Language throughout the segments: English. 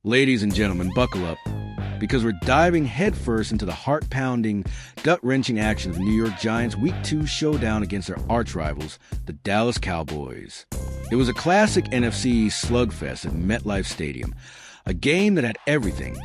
Ladies and gentlemen, buckle up, because we're diving headfirst into the heart-pounding, gut-wrenching action of the New York Giants' Week 2 showdown against their arch-rivals, the Dallas Cowboys. It was a classic NFC slugfest at MetLife Stadium, a game that had everything.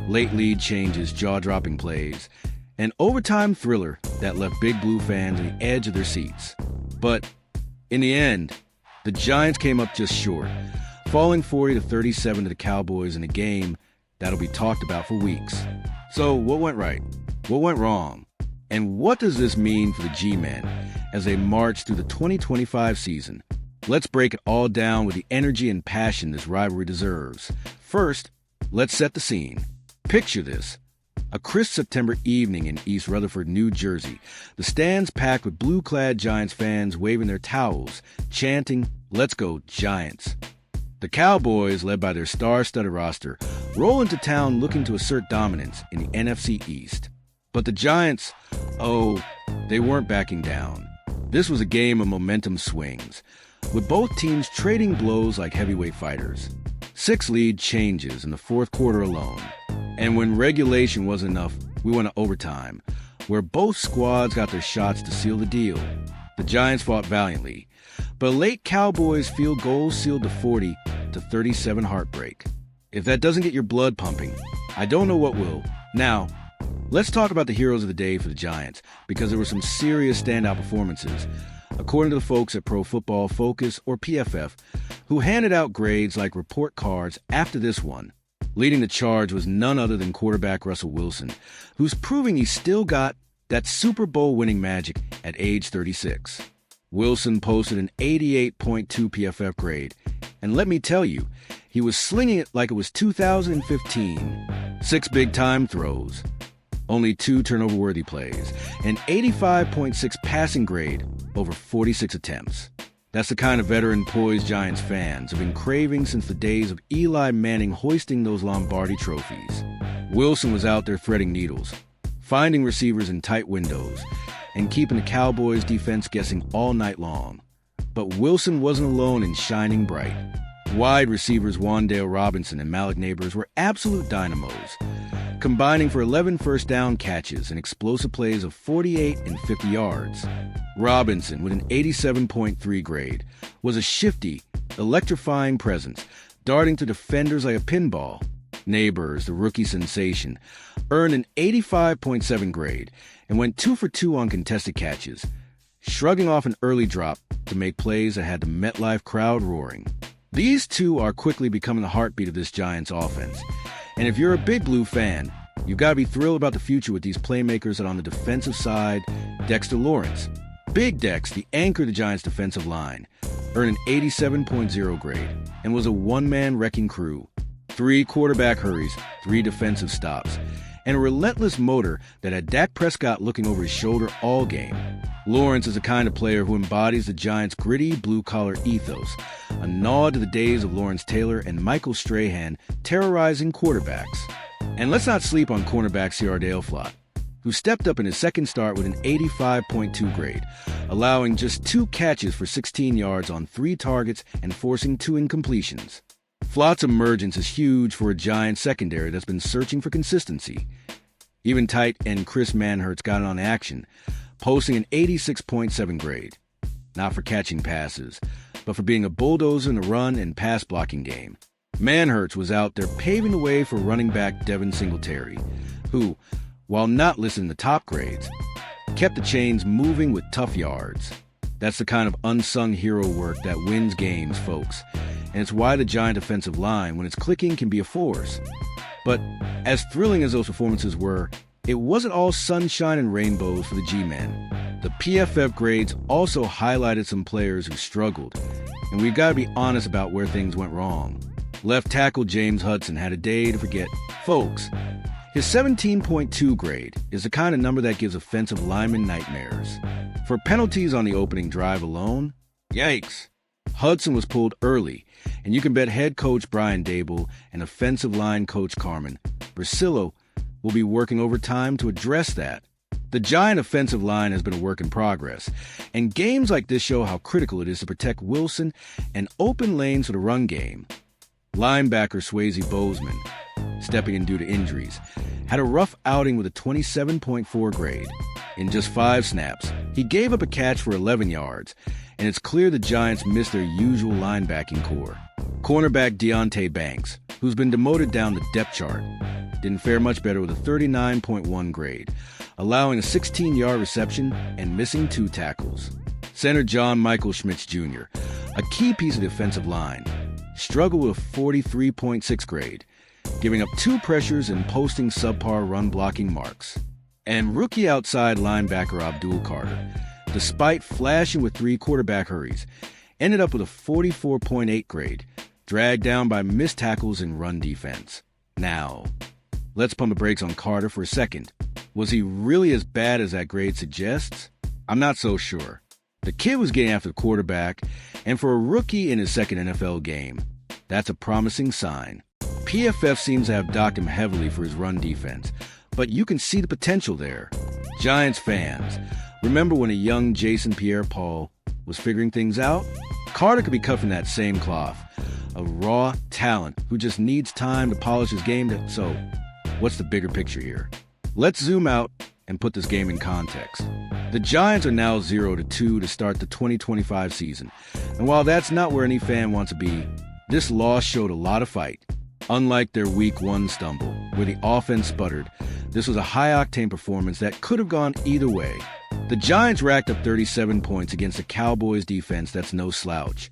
Late lead changes, jaw-dropping plays, an overtime thriller that left Big Blue fans on the edge of their seats. But in the end, the Giants came up just short, falling 40-37 to the Cowboys in a game that'll be talked about for weeks. So what went right? What went wrong? And what does this mean for the G-Men as they march through the 2025 season? Let's break it all down with the energy and passion this rivalry deserves. First, let's set the scene. Picture this. A crisp September evening in East Rutherford, New Jersey. The stands packed with blue-clad Giants fans waving their towels, chanting, "Let's go, Giants." The Cowboys, led by their star-studded roster, roll into town looking to assert dominance in the NFC East. But the Giants, they weren't backing down. This was a game of momentum swings, with both teams trading blows like heavyweight fighters. 6 lead changes in the fourth quarter alone. And when regulation wasn't enough, we went to overtime, where both squads got their shots to seal the deal. The Giants fought valiantly, but a late Cowboys field goal sealed the 40-37 heartbreak. If that doesn't get your blood pumping, I don't know what will. Now, let's talk about the heroes of the day for the Giants, because there were some serious standout performances, according to the folks at Pro Football Focus, or PFF, who handed out grades like report cards after this one. Leading the charge was none other than quarterback Russell Wilson, who's proving he's still got that Super Bowl winning magic at age 36. Wilson posted an 88.2 PFF grade, and let me tell you, he was slinging it like it was 2015. 6 big-time throws, only 2 turnover-worthy plays, and 85.6 passing grade over 46 attempts. That's the kind of veteran-poised Giants fans have been craving since the days of Eli Manning hoisting those Lombardi trophies. Wilson was out there threading needles, finding receivers in tight windows, and keeping the Cowboys' defense guessing all night long. But Wilson wasn't alone in shining bright. Wide receivers Wan'Dale Robinson and Malik Nabers were absolute dynamos, combining for 11 first-down catches and explosive plays of 48 and 50 yards. Robinson, with an 87.3 grade, was a shifty, electrifying presence, darting to defenders like a pinball. Nabers, the rookie sensation, earned an 85.7 grade and went 2 for 2 on contested catches, shrugging off an early drop to make plays that had the MetLife crowd roaring. These two are quickly becoming the heartbeat of this Giants offense. And if you're a Big Blue fan, you've got to be thrilled about the future with these playmakers that on the defensive side, Dexter Lawrence. Big Dex, the anchor of the Giants' defensive line, earned an 87.0 grade and was a one-man wrecking crew. 3 quarterback hurries, 3 defensive stops, and a relentless motor that had Dak Prescott looking over his shoulder all game. Lawrence is the kind of player who embodies the Giants' gritty blue-collar ethos, a nod to the days of Lawrence Taylor and Michael Strahan terrorizing quarterbacks. And let's not sleep on cornerback Cyril Dale-Flott, who stepped up in his second start with an 85.2 grade, allowing just 2 catches for 16 yards on 3 targets and forcing 2 incompletions. Flott's emergence is huge for a Giants secondary that's been searching for consistency. Even tight end Chris Manhertz got on action, posting an 86.7 grade. Not for catching passes, but for being a bulldozer in the run and pass blocking game. Manhertz was out there paving the way for running back Devin Singletary, who, while not listed in the top grades, kept the chains moving with tough yards. That's the kind of unsung hero work that wins games, folks. And it's why the Giant defensive line, when it's clicking, can be a force. But as thrilling as those performances were, it wasn't all sunshine and rainbows for the G-Men. The PFF grades also highlighted some players who struggled, and we've got to be honest about where things went wrong. Left tackle James Hudson had a day to forget. Folks, his 17.2 grade is the kind of number that gives offensive linemen nightmares. For penalties on the opening drive alone, yikes. Hudson was pulled early, and you can bet head coach Brian Dable and offensive line coach Carmen Bricillo will be working overtime to address that. The Giant offensive line has been a work in progress, and games like this show how critical it is to protect Wilson and open lanes for the run game. Linebacker Swayze Bozeman, stepping in due to injuries, had a rough outing with a 27.4 grade. In just 5 snaps, he gave up a catch for 11 yards, and it's clear the Giants missed their usual linebacking core. Cornerback Deonte Banks, who's been demoted down the depth chart, didn't fare much better with a 39.1 grade, allowing a 16-yard reception and missing 2 tackles. Center John Michael Schmitz Jr., a key piece of the offensive line, struggled with a 43.6 grade, giving up 2 pressures and posting subpar run-blocking marks. And rookie outside linebacker Abdul Carter, despite flashing with 3 quarterback hurries, ended up with a 44.8 grade, dragged down by missed tackles and run defense. Now, let's pump the brakes on Carter for a second. Was he really as bad as that grade suggests? I'm not so sure. The kid was getting after the quarterback, and for a rookie in his second NFL game, that's a promising sign. PFF seems to have docked him heavily for his run defense, but you can see the potential there. Giants fans, remember when a young Jason Pierre-Paul was figuring things out? Carter could be cut from that same cloth. A raw talent who just needs time to polish his game. So, what's the bigger picture here? Let's zoom out and put this game in context. The Giants are now 0-2 to start the 2025 season. And while that's not where any fan wants to be, this loss showed a lot of fight. Unlike their Week 1 stumble, where the offense sputtered, this was a high-octane performance that could have gone either way. The Giants racked up 37 points against the Cowboys defense that's no slouch,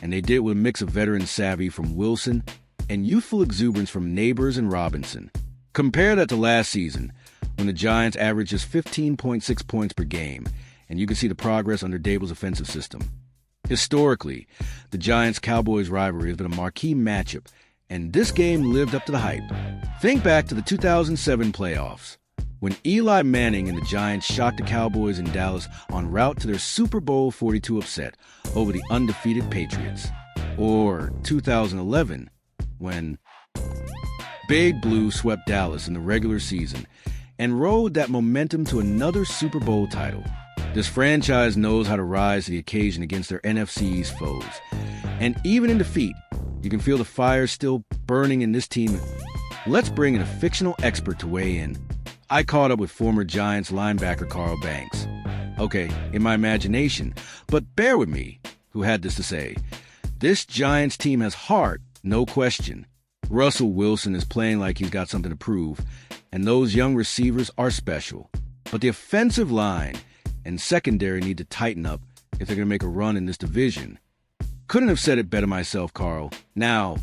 and they did it with a mix of veteran savvy from Wilson and youthful exuberance from Neighbors and Robinson. Compare that to last season, when the Giants averaged just 15.6 points per game, and you can see the progress under Daboll's offensive system. Historically, the Giants-Cowboys rivalry has been a marquee matchup, and this game lived up to the hype. Think back to the 2007 playoffs, when Eli Manning and the Giants shocked the Cowboys in Dallas en route to their Super Bowl 42 upset over the undefeated Patriots. Or 2011, when Big Blue swept Dallas in the regular season and rode that momentum to another Super Bowl title. This franchise knows how to rise to the occasion against their NFC East foes. And even in defeat, you can feel the fire still burning in this team. Let's bring in a fictional expert to weigh in. I caught up with former Giants linebacker Carl Banks. Okay, in my imagination, but bear with me, who had this to say. This Giants team has heart, no question. Russell Wilson is playing like he's got something to prove, and those young receivers are special. But the offensive line and secondary need to tighten up if they're going to make a run in this division. Couldn't have said it better myself, Carl. Now,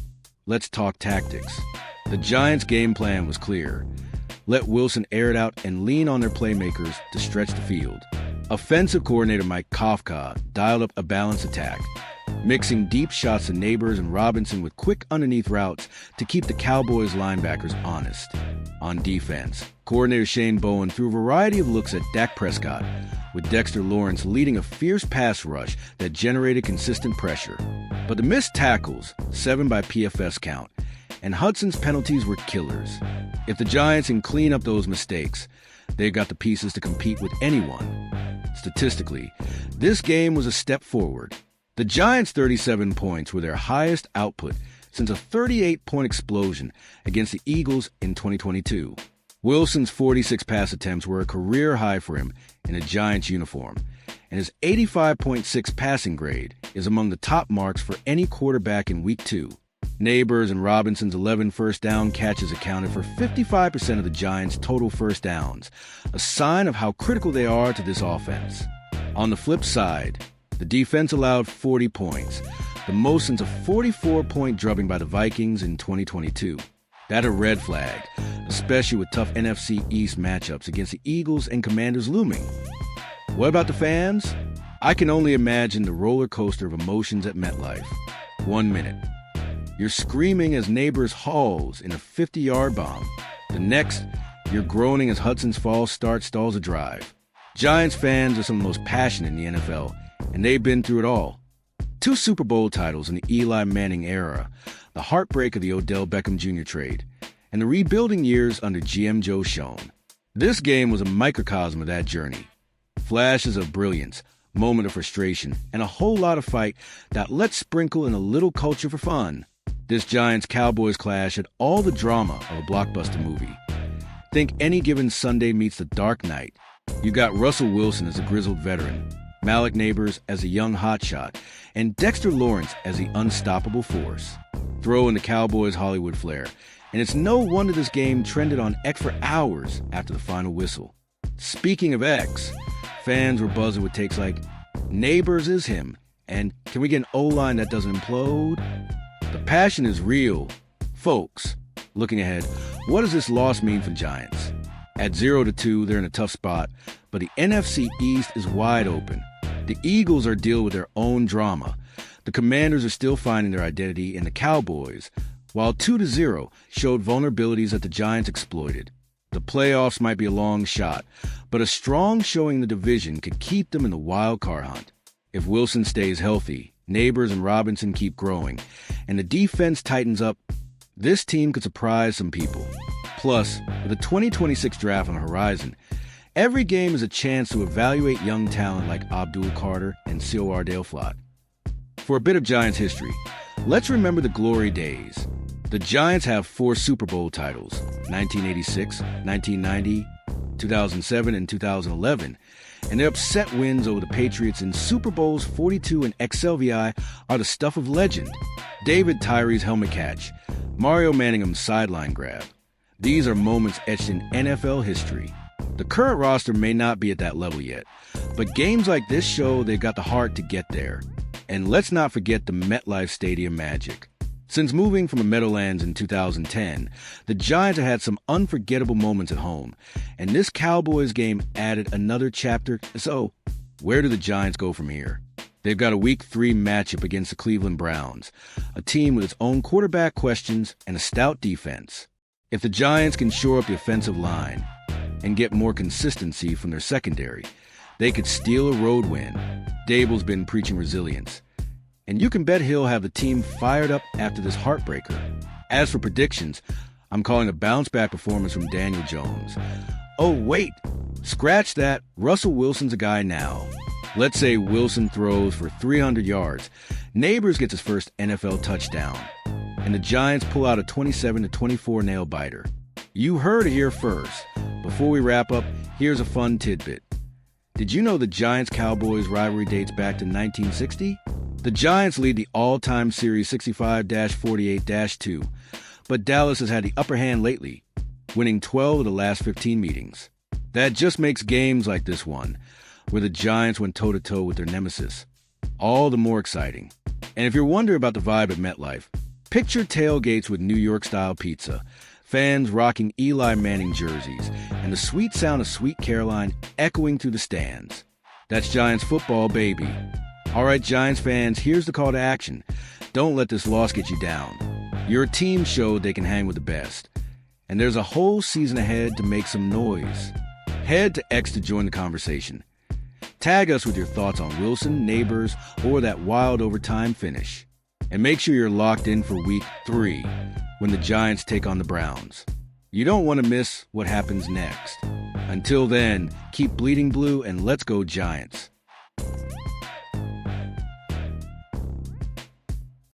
let's talk tactics. The Giants' game plan was clear. Let Wilson air it out and lean on their playmakers to stretch the field. Offensive coordinator Mike Kafka dialed up a balanced attack, mixing deep shots to Neighbors and Robinson with quick underneath routes to keep the Cowboys linebackers honest. On defense, coordinator Shane Bowen threw a variety of looks at Dak Prescott, with Dexter Lawrence leading a fierce pass rush that generated consistent pressure. But the missed tackles, 7 by PFS count, and Hudson's penalties were killers. If the Giants can clean up those mistakes, they've got the pieces to compete with anyone. Statistically, this game was a step forward. The Giants' 37 points were their highest output since a 38-point explosion against the Eagles in 2022. Wilson's 46 pass attempts were a career high for him in a Giants uniform, and his 85.6 passing grade is among the top marks for any quarterback in Week 2. Neighbors and Robinson's 11 first down catches accounted for 55% of the Giants' total first downs, a sign of how critical they are to this offense. On the flip side, the defense allowed 40 points, the most since a 44-point drubbing by the Vikings in 2022. That a red flag, especially with tough NFC East matchups against the Eagles and Commanders looming. What about the fans? I can only imagine the roller coaster of emotions at MetLife. 1 minute, you're screaming as Neighbors hauls in a 50-yard bomb. The next, you're groaning as Hudson's false start stalls a drive. Giants fans are some of the most passionate in the NFL, and they've been through it all. 2 Super Bowl titles in the Eli Manning era, the heartbreak of the Odell Beckham Jr. trade, and the rebuilding years under GM Joe Schoen. This game was a microcosm of that journey. Flashes of brilliance, moment of frustration, and a whole lot of fight that let's sprinkle in a little culture for fun. This Giants-Cowboys clash had all the drama of a blockbuster movie. Think Any Given Sunday meets The Dark Knight. You got Russell Wilson as a grizzled veteran, Malik Nabers as a young hotshot, and Dexter Lawrence as the unstoppable force. Throw in the Cowboys' Hollywood flair, and it's no wonder this game trended on X for hours after the final whistle. Speaking of X, fans were buzzing with takes like, Nabers is him, and can we get an O-line that doesn't implode? The passion is real. Folks, looking ahead, what does this loss mean for Giants? At 0-2, they're in a tough spot, but the NFC East is wide open. The Eagles are dealing with their own drama. The Commanders are still finding their identity, and the Cowboys, while 2-0, showed vulnerabilities that the Giants exploited. The playoffs might be a long shot, but a strong showing in the division could keep them in the wild card hunt. If Wilson stays healthy, Nabers and Robinson keep growing, and the defense tightens up, this team could surprise some people. Plus, with the 2026 draft on the horizon, every game is a chance to evaluate young talent like Abdul Carter and C.O.R. Daleflot. For a bit of Giants history, let's remember the glory days. The Giants have 4 Super Bowl titles, 1986, 1990, 2007, and 2011, and their upset wins over the Patriots in Super Bowls 42 and XLVI are the stuff of legend. David Tyree's helmet catch, Mario Manningham's sideline grab. These are moments etched in NFL history. The current roster may not be at that level yet, but games like this show they've got the heart to get there. And let's not forget the MetLife Stadium magic. Since moving from the Meadowlands in 2010, the Giants have had some unforgettable moments at home, and this Cowboys game added another chapter. So, where do the Giants go from here? They've got a Week 3 matchup against the Cleveland Browns, a team with its own quarterback questions and a stout defense. If the Giants can shore up the offensive line and get more consistency from their secondary, they could steal a road win. Dable's been preaching resilience, and you can bet he'll have the team fired up after this heartbreaker. As for predictions, I'm calling a bounce-back performance from Daniel Jones. Oh, wait! Scratch that. Russell Wilson's a guy now. Let's say Wilson throws for 300 yards. Nabers gets his first NFL touchdown, and the Giants pull out a 27-24 nail-biter. You heard it here first. Before we wrap up, here's a fun tidbit. Did you know the Giants-Cowboys rivalry dates back to 1960? The Giants lead the all-time series 65-48-2, but Dallas has had the upper hand lately, winning 12 of the last 15 meetings. That just makes games like this one, where the Giants went toe-to-toe with their nemesis, all the more exciting. And if you're wondering about the vibe at MetLife, picture tailgates with New York-style pizza, fans rocking Eli Manning jerseys, and the sweet sound of Sweet Caroline echoing through the stands. That's Giants football, baby. All right, Giants fans, here's the call to action. Don't let this loss get you down. Your team showed they can hang with the best, and there's a whole season ahead to make some noise. Head to X to join the conversation. Tag us with your thoughts on Wilson, Nabers, or that wild overtime finish. And make sure you're locked in for Week 3, when the Giants take on the Browns. You don't want to miss what happens next. Until then, keep bleeding blue and let's go Giants.